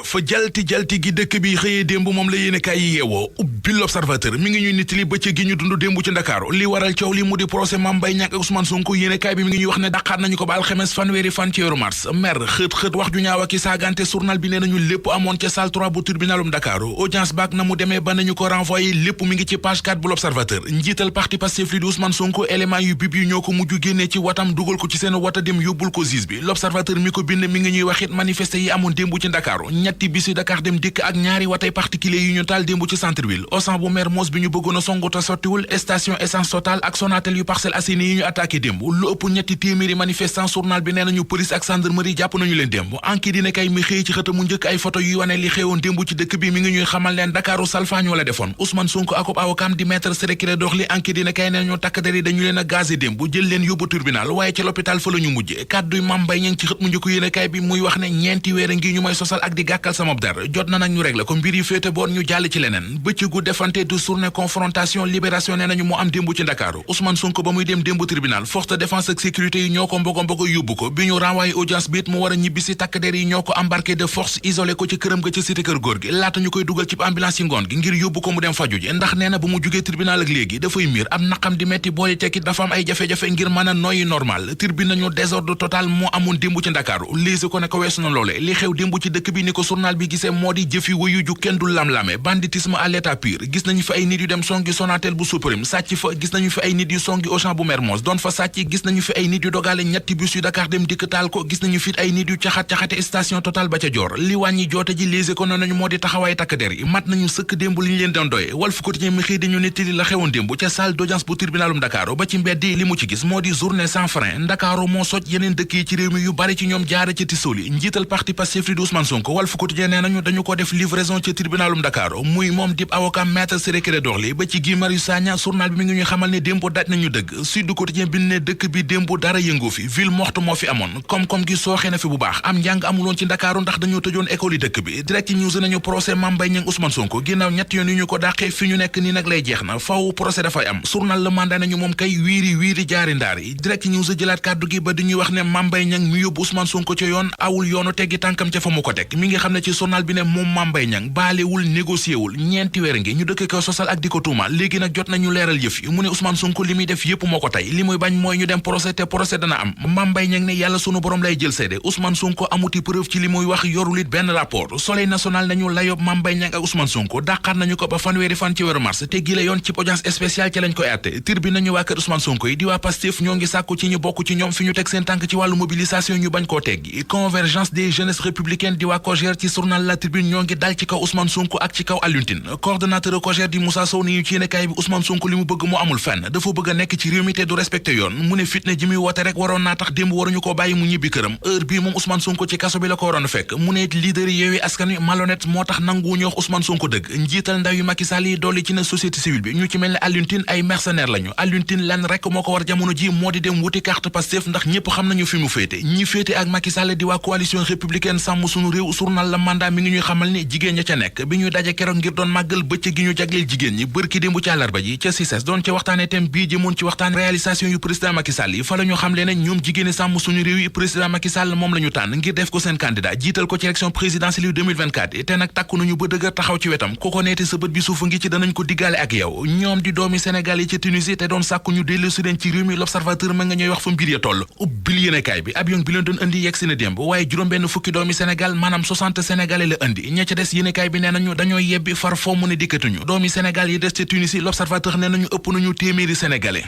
fa jalti gi dëkk bi xëyee démb moom la yéenekaay yi yeewoo ubbi l'Observateur mi ngi ñuy nittali bëccëg gi ñu dund démb ci Ndakaaru li waral coow li mu di procès Mame Mbaye Niang ak Ousmane Sonko yéenekaay bi mi ngi ñuy wax ne daqaat nañu ko ba alxames fanweeri fan ci weeru mars mer xët wax ju ñaaw ak i saagante journal bi nee nañu lépp amoon ca salle 3 bu tribunalum Ndakaaru audience baak na mu demee ba nañu ko renvoyé lépp mi ngi ci page 4 bu l'Observateur njiital parti Pastef li di Ousmane Sonko élément yu bib yu ñoo ko mujj génnee ci watam dugal ko ci seen wata dem yóbbul ko juge bi l'Observateur mi ko bind mi ngi ñuy waxit manifesté yi amoon démb ci Ndakaaru ñetti bisi Dakar dem dikk ak ñaari watay particulier yu ñu taal démb ci centre ville Auchan bu Mermoz bi ñu bëggoon a songu te sottiwul station essence Total ak Sonatel yu Parcelles Assainies yi ñu attaqué démb lu ëpp ñetti téeméeri manifestant journal bi nee nañu police ak gendarmerie jàpp nañu leen démb enquête dina kay mi xëy ci xëta mu njëkk ay photo yuy wane li xewoon démb ci dëkk bi mi ngi ñuy xamal leen Dakaru salfaañoo la defoon Ousmane Sonko akub awakam di maître Ciré Clédor Ly enquête dina kay nee ñu takk der yi dañu leen a gazé démb jël leen yóbbu tribunal waaye ci l'hôpital fa la ñu mujj kàdduy Mame Mbaye Niang ci xët mu njëkk yéene kay bi muy wax ne ñeenti weer ngi ñu may sosal ak di gàkkal sama der jot na nag ñu régler ko mbir yi féete boor ñu jàll ci leneen bëccëgu defante de journée confrontation libération nee nañu moo am démb ci Ndakaaru Ousmane Sonko ba muy dem démb tribunal force de défense ak sécurité yi ñoo ko mbogo yóbbu ko bi ñu renvoyé audience bi it mu war a ñibbisi takk der yi ñoo ko embarqué de force isolé ko ci këram ga ci cité kër góor gi laata ñu koy dugal ci ambulance ci ngoon gi ngir yóbbu ko mu dem faju ji ndax nee na bu mu jugee tribunal ak léegi dafay miir am naqam di metti boole tekkit dafa am ay jafe-jafe ngir mën a noyyi normal tribune nañu désordre total moo amoon démb ci Ndakaaru léegi ko ne ko weesu na loole li xew démb ci dëkk bi ni ko journal bi gisee moo di jëfi wuyu ju kenn du lam-lame banditisme à l'état pur gis nañu fi ay nit yu dem songi Sonatel bu Suprême sàcc fa gis nañu fi ay nit yu songi Auchan bu Mermoz doon fa sàcc gis nañu fi ay nit yu dogale ñetti bus yu Dakar dem dikk taal ko gis nañu fi ay nit yu caxat-caxate station Total ba ca Dior li wàññi joote ji léegi ko nañu moo di taxawaay takk der yi mat nañu sëkk démb li ñu leen doon doye Walf Quotidien mi xëy dañu nettali la xewoon démb ca salle d'audience bu tribunalum Dakar ba ci mbeddi li mu ci gis moo di journée sans frein Ndakaaru moo soj yeneen dëkk yi ci réew mi yu bari ci ñoom jaare ci tisoli njiital parti Pastef li di Ousmane Sonko Walf Quotidien nee nañu dañu ko def livraison ci tribunalum Dakar muy moom dib avocat maître Ciré Clédor Ly ba ci Guy Marius Sagna journal bi mi ngi ñuy xamal ne démb daj nañu dëgg Sud Quotidien bi ne dëkk bi démb dara yëngu fi ville morte moo fi amoon koom-koom gi sooxee na fi bu baax am njàng amuloon ci Ndakaaru ndax dañoo tëjoon école yi dëkk bi Direct News nañu procès Mame Mbaye Niang Ousmane Sonko ginnaaw ñett yoon yu ñu ko dàqee fi ñu nekk nii nag lay jeex na faw procès dafay am journal Le Mandat nañu moom kay wiiri jaari ndaar yi Direct News jëlaat kàddu gi ba di ñuy wax ne Mame Mbaye Niang mi yóbbu Ousmane Sonko ca yoon awul yoonu teggi tànkam ca fa mu ko teg mi ngi xam ne ci journal bi ne moom Mame Mbaye Niang baalewul négocié wul ñeenti weer ngi ñu dëkk ko sosal ak di ko tuuma léegi nag jot nañu leeral yëf yi mu ne Ousmane Sonko li muy def yëpp moo ko tey li muy bañ mooy ñu dem procès te procès dana am Mame Mbaye Niang ne yàlla sunu borom lay jël seede Ousmane Sonko amuti preuve ci li muy wax yorul it benn rapport Soleil national nañu layob Mame Mbaye Niang ak Ousmane Sonko dàqaat nañu ko ba fanweeri fan ci weeru mars te gi la yoon ci audience spéciale ci lañ koy àtte Tribune nañu waa kër Ousmane Sonko yi di waa Pastef ñoo ngi sàkku ci ñu bokk ci ñoom fi ñu teg seen tànk ci wàllu mobilisation ñu bañ koo teggi convergence des jeunesses républicaines di waa COJER ci journal La Tribune ñoo ngi dal ci kaw Ousmane Sonko ak ci kaw Alioune Tine coordonnateur COJER di Moussa Sow ni ñu ci yéenekaay bi Ousmane Sonko li mu bëgg moo amul fenn dafa bëgg a nekk ci réew mi te du respecté yoon mu ne fitna ji muy woote rek waroon naa tax démb waruñu ko bàyyi mu ñibbi këram heure bii moom Ousmane Sonko ci kaso bi la ko waroon a fekk mu ne leader yi Yewwi Askan Wi malhonnête moo tax nanguwuñu wax Ousmane Sonko dëgg njiital ndaw yu Macky Sall yi dolli ci na société civile bi ñu ci mel ne Alioune Tine ay mercenaires lañu Alioune Tine lan rek moo ko war jamono ji moo di dem wuti carte Pastef ndax ñëpp xam nañu fi mu féete ñi féete ak Macky Sall di waa coalition républicaine sàmm sunu réew journal La Mandat mi ngi ñuy xamal ne jigéen ña ca nekk bi ñuy daje keroog ngir doon màggal bëccëg gi ñu jagleel jigéen ñi bërki démb ci àllarba ji ca CICES doon ci waxtaane thème bii jëmoon ci waxtaan réalisation yu président Macky Sall yi fa la ñu xamle ne ñoom jigéeni sàmm suñu réew yi président Macky Sall moom la ñu tànn ngir def ko seen candidat jiital ko ci élection présidentielle yu 2024 te nag takku nañu ba dëgër taxaw ci wetam ku ko neeti sa bët bi suufa ngi ci danañ ko diggaale ak yow ñoom di doomi Sénégal yi ca Tunisie te doon sàkku ñu dellu si leen ci réew mi l'Observateur ma nga ñooy wax fa mbir ya toll ubbil yéenekaay bi avion bi leen doon indi yegg si na démb waaye juróom-benn fukki doomi Sénégal maanaam 60 sénégalais la indi ña ca des yéenekaay bi nee nañu dañoo yebbi far foo mu ne dikkatuñu doomi Sénégal yi des ca Tunisie l'Observateur nee nañu ëpp nañu téeméeri sénégalais